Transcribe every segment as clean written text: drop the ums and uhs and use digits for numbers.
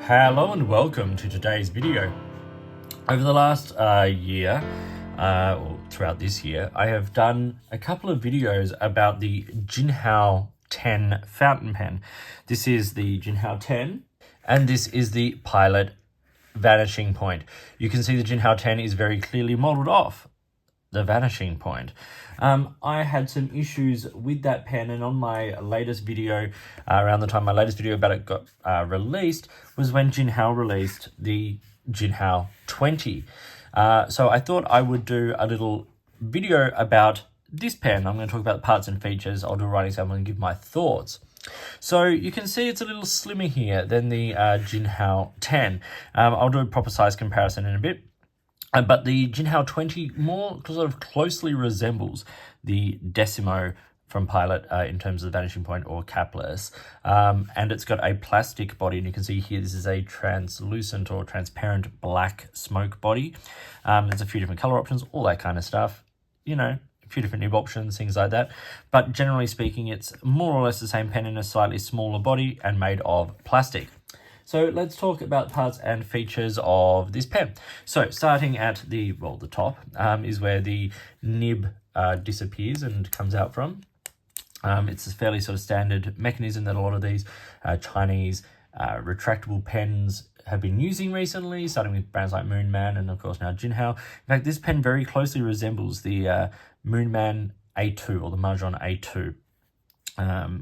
Hello and welcome to today's video. Over the last year, or throughout this year, I have done a couple of videos about the Jinhao 10 fountain pen. This is the Jinhao 10, and this is the Pilot Vanishing Point. You can see the Jinhao 10 is very clearly modeled off the vanishing point. I had some issues with that pen, and on my latest video, around the time my latest video about it got released, was when Jinhao released the Jinhao 20. So I thought I would do a little video about this pen. I'm going to talk about the parts and features. I'll do a writing sample and give my thoughts. So you can see it's a little slimmer here than the Jinhao 10. I'll do a proper size comparison in a bit. But the Jinhao 20 more sort of closely resembles the Decimo from Pilot in terms of the vanishing point or capless. And it's got a plastic body, and you can see here this is a translucent or transparent black smoke body. There's a few different color options, all that kind of stuff, you know, a few different nib options, things like that. But generally speaking, it's more or less the same pen in a slightly smaller body and made of plastic. So let's talk about parts and features of this pen. So starting at the top is where the nib disappears and comes out from. It's a fairly sort of standard mechanism that a lot of these Chinese retractable pens have been using recently, starting with brands like Moonman and of course now Jinhao. In fact, this pen very closely resembles the Moonman A2 or the Mahjong A2.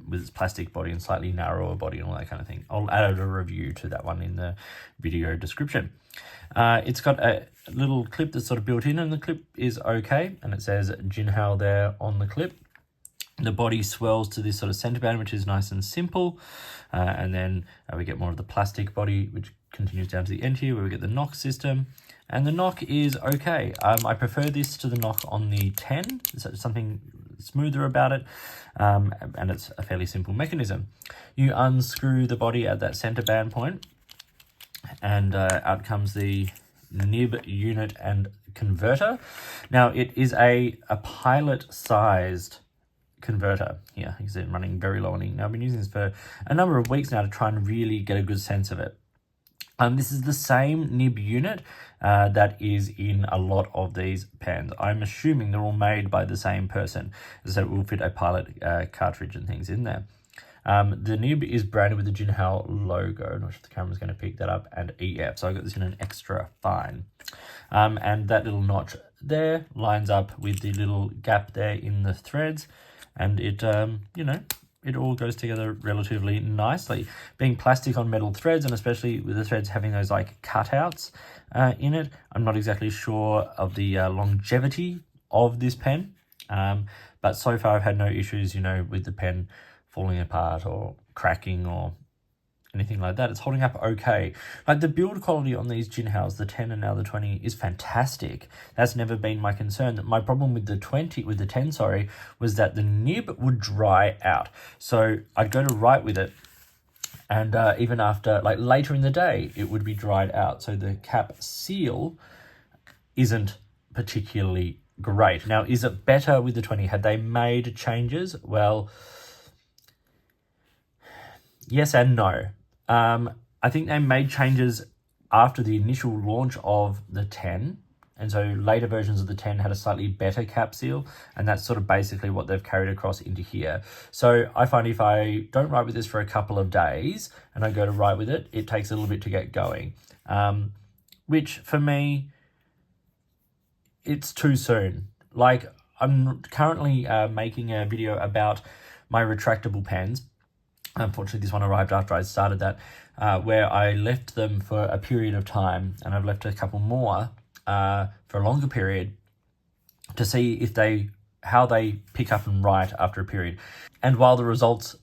With its plastic body and slightly narrower body and all that kind of thing. I'll add a review to that one in the video description. It's got a little clip that's sort of built in, and the clip is okay, and it says Jinhao there on the clip. The body swells to this sort of center band, which is nice and simple, and then we get more of the plastic body, which continues down to the end here, where we get the knock system. And the knock is okay. I prefer this to the knock on the 10. There's something smoother about it, and it's a fairly simple mechanism. You unscrew the body at that center band point, and out comes the nib unit and converter. Now it is a pilot-sized converter here. You can see it running very low on ink. Now I've been using this for a number of weeks now to try and really get a good sense of it. This is the same nib unit that is in a lot of these pens. I'm assuming they're all made by the same person, so it will fit a Pilot cartridge and things in there. The nib is branded with the Jinhao logo. I'm not sure if the camera's going to pick that up, and EF. So I got this in an extra fine. And that little notch there lines up with the little gap there in the threads, and it, you know, it all goes together relatively nicely. Being plastic on metal threads, and especially with the threads having those like cutouts in it, I'm not exactly sure of the longevity of this pen. But so far I've had no issues, you know, with the pen falling apart or cracking or anything like that. It's holding up okay. Like the build quality on these Jinhaos, the 10 and now the 20, is fantastic. That's never been my concern. My problem with the 10, was that the nib would dry out. So I'd go to write with it, and even after, like later in the day, it would be dried out. So the cap seal isn't particularly great. Now, is it better with the 20? Had they made changes? Well, yes and no. I think they made changes after the initial launch of the 10, and so later versions of the 10 had a slightly better cap seal, and that's sort of basically what they've carried across into here. So I find if I don't write with this for a couple of days and I go to write with it, it takes a little bit to get going, which for me, it's too soon. Like, I'm currently making a video about my retractable pens. Unfortunately, this one arrived after I started that, where I left them for a period of time, and I've left a couple more for a longer period to see if how they pick up and write after a period. And while the results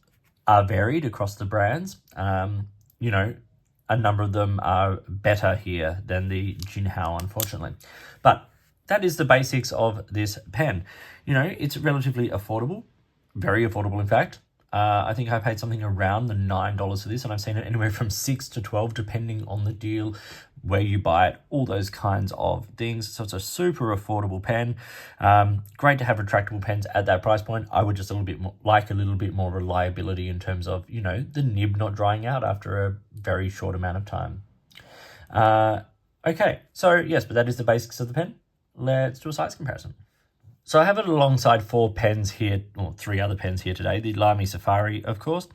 are varied across the brands, you know, a number of them are better here than the Jinhao, unfortunately. But that is the basics of this pen. You know, it's relatively affordable, very affordable in fact. I think I paid something around the $9 for this, and I've seen it anywhere from $6 to $12, depending on the deal, where you buy it, all those kinds of things. So it's a super affordable pen. Great to have retractable pens at that price point. I would just a little bit more reliability in terms of, you know, the nib not drying out after a very short amount of time. Okay, so yes, but that is the basics of the pen. Let's do a size comparison. So I have it alongside 4 pens here, or 3 other pens here today. The Lamy Safari, of course,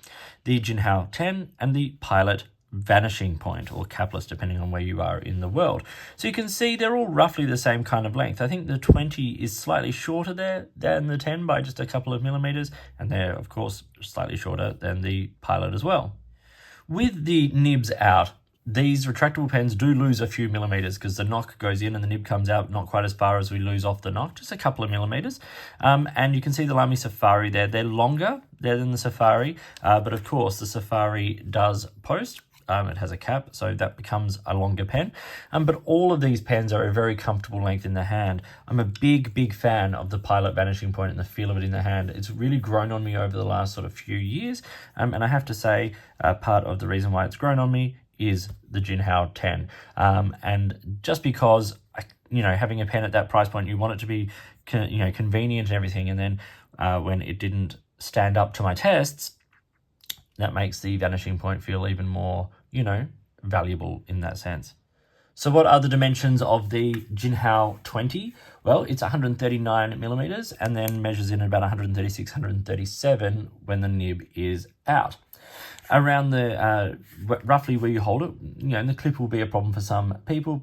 the Jinhao 10, and the Pilot Vanishing Point, or capless, depending on where you are in the world. So you can see they're all roughly the same kind of length. I think the 20 is slightly shorter there than the 10 by just a couple of millimeters, and they're, of course, slightly shorter than the Pilot as well. With the nibs out, these retractable pens do lose a few millimeters because the knock goes in and the nib comes out not quite as far as we lose off the knock, just a couple of millimeters. And you can see the Lamy Safari there. They're longer there than the Safari, but of course the Safari does post. It has a cap, so that becomes a longer pen. But all of these pens are a very comfortable length in the hand. I'm a big fan of the Pilot Vanishing Point and the feel of it in the hand. It's really grown on me over the last sort of few years. And I have to say, part of the reason why it's grown on me is the Jinhao 10. And just because, you know, having a pen at that price point, you want it to be, convenient and everything. And then when it didn't stand up to my tests, that makes the Vanishing Point feel even more, valuable in that sense. So what are the dimensions of the Jinhao 20? Well, it's 139 millimeters and then measures in about 136, 137 when the nib is out. Around the, roughly where you hold it, and the clip will be a problem for some people.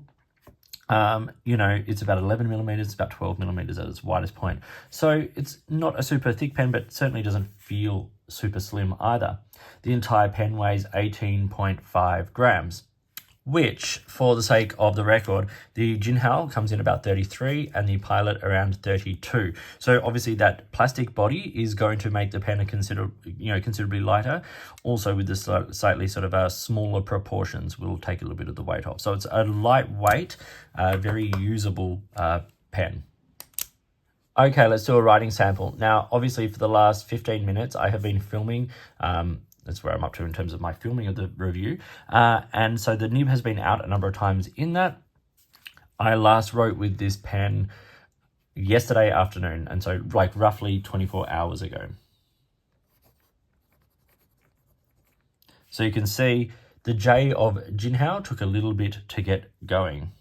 It's about 11 millimeters, about 12 millimeters at its widest point. So it's not a super thick pen, but certainly doesn't feel super slim either. The entire pen weighs 18.5 grams, which, for the sake of the record, the Jinhao comes in about 33 and the Pilot around 32. So obviously that plastic body is going to make the pen considerably lighter. Also with the slightly sort of smaller proportions will take a little bit of the weight off. So it's a lightweight, very usable pen. Okay, let's do a writing sample. Now, obviously for the last 15 minutes, I have been filming. That's where I'm up to in terms of my filming of the review. And so the nib has been out a number of times in that. I last wrote with this pen yesterday afternoon, and so like roughly 24 hours ago. So you can see the J of Jinhao took a little bit to get going.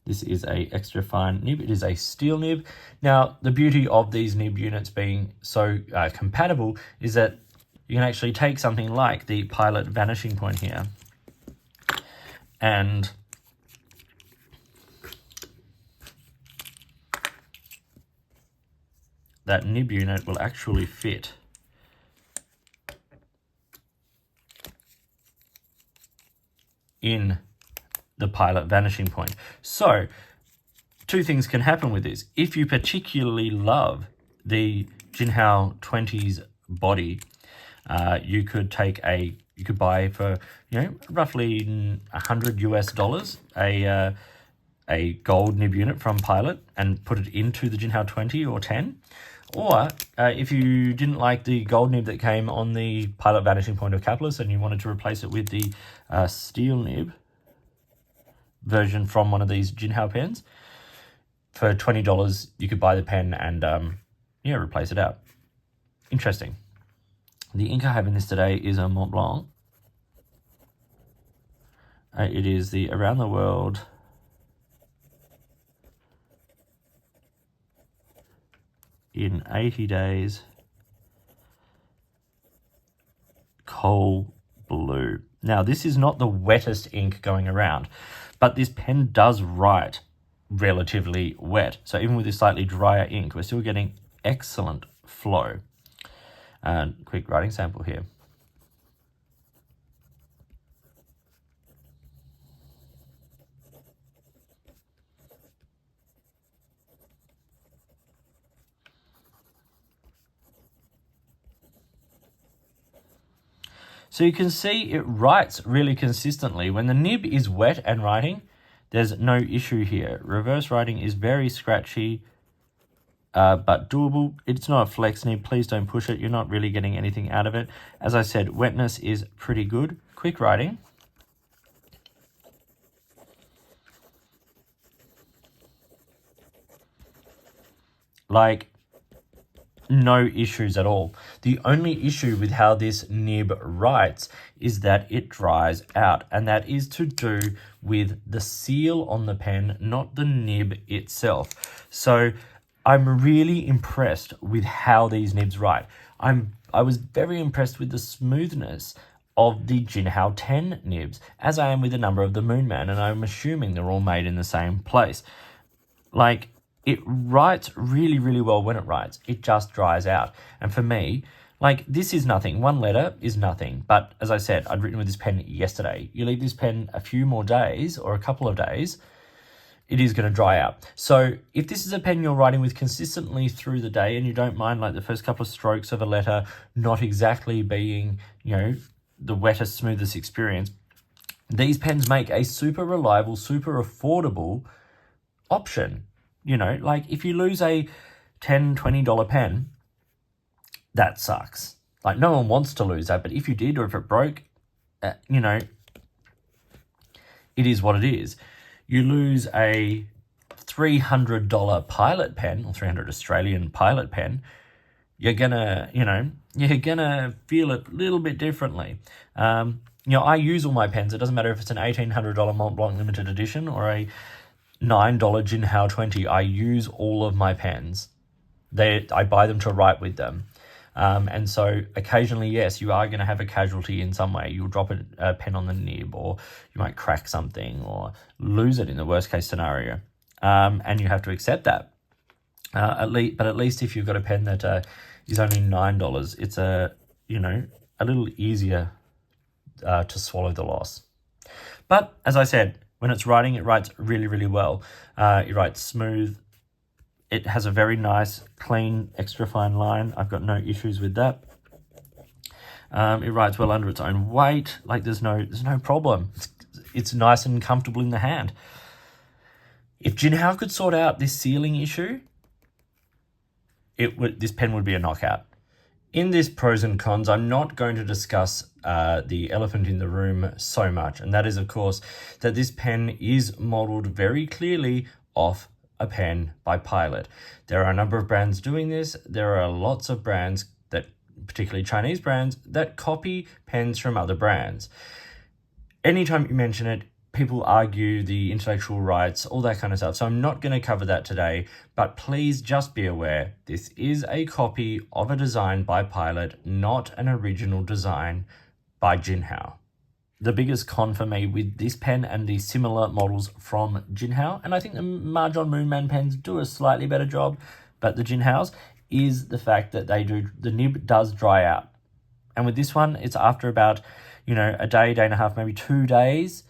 This is a extra fine nib. It is a steel nib. Now, the beauty of these nib units being so compatible is that you can actually take something like the Pilot Vanishing Point here and that nib unit will actually fit in the Pilot Vanishing Point. So, 2 things can happen with this. If you particularly love the Jinhao 20's body, you could buy for roughly $100 a gold nib unit from Pilot and put it into the Jinhao 20 or 10. Or if you didn't like the gold nib that came on the Pilot Vanishing Point of capless and you wanted to replace it with the steel nib version from one of these Jinhao pens, for $20 you could buy the pen and replace it out. Interesting. The ink I have in this today is a Mont Blanc. It is the Around the World in 80 Days Coal Blue. Now, this is not the wettest ink going around, but this pen does write relatively wet. So even with this slightly drier ink, we're still getting excellent flow. And quick writing sample here. So you can see it writes really consistently. When the nib is wet and writing, there's no issue here. Reverse writing is very scratchy. but doable. It's not a flex nib. Please don't push it. You're not really getting anything out of it. As I said, wetness is pretty good. Quick writing. Like, no issues at all. The only issue with how this nib writes is that it dries out, and that is to do with the seal on the pen, not the nib itself. So I'm really impressed with how these nibs write. I was very impressed with the smoothness of the Jinhao 10 nibs, as I am with a number of the Moonman, and I'm assuming they're all made in the same place. Like, it writes really, really well when it writes. It just dries out. And for me, like, this is nothing. One letter is nothing. But as I said, I'd written with this pen yesterday. You leave this pen a few more days or a couple of days, it is going to dry out. So if this is a pen you're writing with consistently through the day and you don't mind like the first couple of strokes of a letter not exactly being, you know, the wettest, smoothest experience, these pens make a super reliable, super affordable option. You know, like if you lose a $10, $20 pen, that sucks. Like, no one wants to lose that, but if you did, or if it broke, you know, it is what it is. You lose a $300 Pilot pen, or 300 Australian Pilot pen, you're gonna, you know, you're gonna feel it a little bit differently. You know, I use all my pens. It doesn't matter if it's an $1,800 Mont Blanc limited edition or a $9 Jinhao 20. I use all of my pens. I buy them to write with them. And so occasionally, yes, you are going to have a casualty in some way. You'll drop a pen on the nib, or you might crack something or lose it in the worst case scenario. And you have to accept that. At least if you've got a pen that is only $9, it's a little easier to swallow the loss. But as I said, when it's writing, it writes really, really well. It writes smooth. It has a very nice, clean, extra fine line. I've got no issues with that. It writes well under its own weight. Like, there's no problem. It's nice and comfortable in the hand. If Jinhao could sort out this sealing issue, this pen would be a knockout. In this pros and cons, I'm not going to discuss the elephant in the room so much, and that is, of course, that this pen is modeled very clearly off a pen by Pilot. There are a number of brands doing this. There are lots of brands, that, particularly Chinese brands, that copy pens from other brands. Anytime you mention it, people argue the intellectual rights, all that kind of stuff. So I'm not going to cover that today, but please just be aware, this is a copy of a design by Pilot, not an original design by Jinhao. The biggest con for me with this pen and the similar models from Jinhao, and I think the Mahjong Moonman pens do a slightly better job, but the Jinhaos, is the fact that the nib does dry out. And with this one, it's after about, a day and a half, maybe 2 days,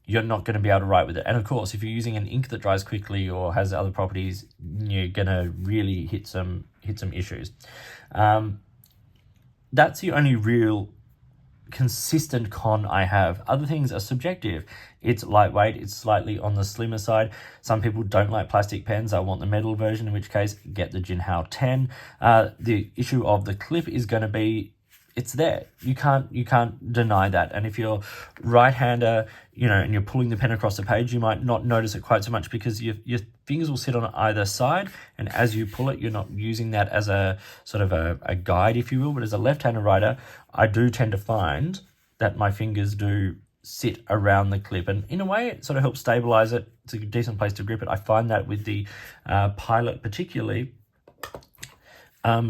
you're not going to be able to write with it. And of course, if you're using an ink that dries quickly or has other properties, you're going to really hit some issues. That's the only real consistent con I have. Other things are subjective. It's lightweight, it's slightly on the slimmer side. Some people don't like plastic pens. I want the metal version, in which case, get the Jinhao 10. The issue of the clip is going to be, it's there. You can't deny that. And if you're right-hander, and you're pulling the pen across the page, you might not notice it quite so much because your fingers will sit on either side. And as you pull it, you're not using that as a sort of a guide, if you will. But as a left-hander writer, I do tend to find that my fingers do sit around the clip. And in a way, it sort of helps stabilize it. It's a decent place to grip it. I find that with the Pilot particularly,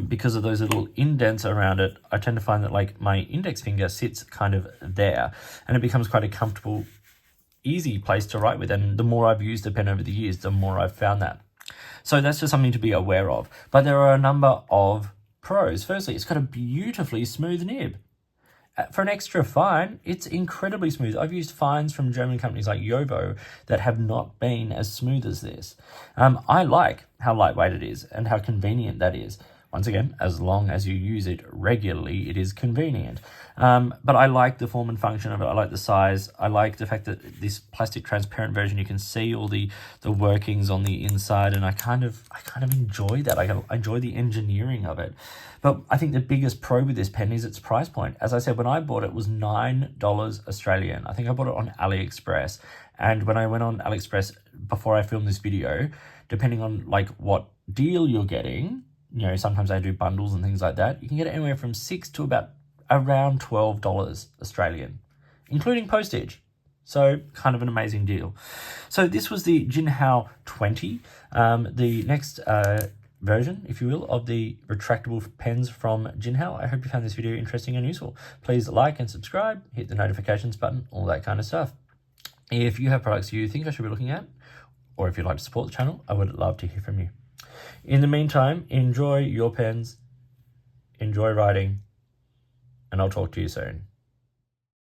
because of those little indents around it, I tend to find that like my index finger sits kind of there, and it becomes quite a comfortable, easy place to write with. And the more I've used the pen over the years, the more I've found that. So that's just something to be aware of. But there are a number of pros. Firstly, it's got a beautifully smooth nib. For an extra fine, it's incredibly smooth. I've used fines from German companies like Jovo that have not been as smooth as this. I like how lightweight it is and how convenient that is. once again, as long as you use it regularly, it is convenient. But I like the form and function of it. I like the size. I like the fact that this plastic transparent version, you can see all the workings on the inside, and I kind of enjoy that. I enjoy the engineering of it. But I think the biggest pro with this pen is its price point. As I said, when I bought it, it was $9 Australian. I think I bought it on AliExpress. And when I went on AliExpress before I filmed this video, depending on like what deal you're getting, you know, sometimes I do bundles and things like that, you can get it anywhere from $6 to about around $12 Australian, including postage. So kind of an amazing deal. So this was the Jinhao 20. The next version, if you will, of the retractable pens from Jinhao. I hope you found this video interesting and useful. Please like and subscribe, hit the notifications button, all that kind of stuff. If you have products you think I should be looking at, or if you'd like to support the channel, I would love to hear from you. In the meantime, enjoy your pens, enjoy writing, and I'll talk to you soon.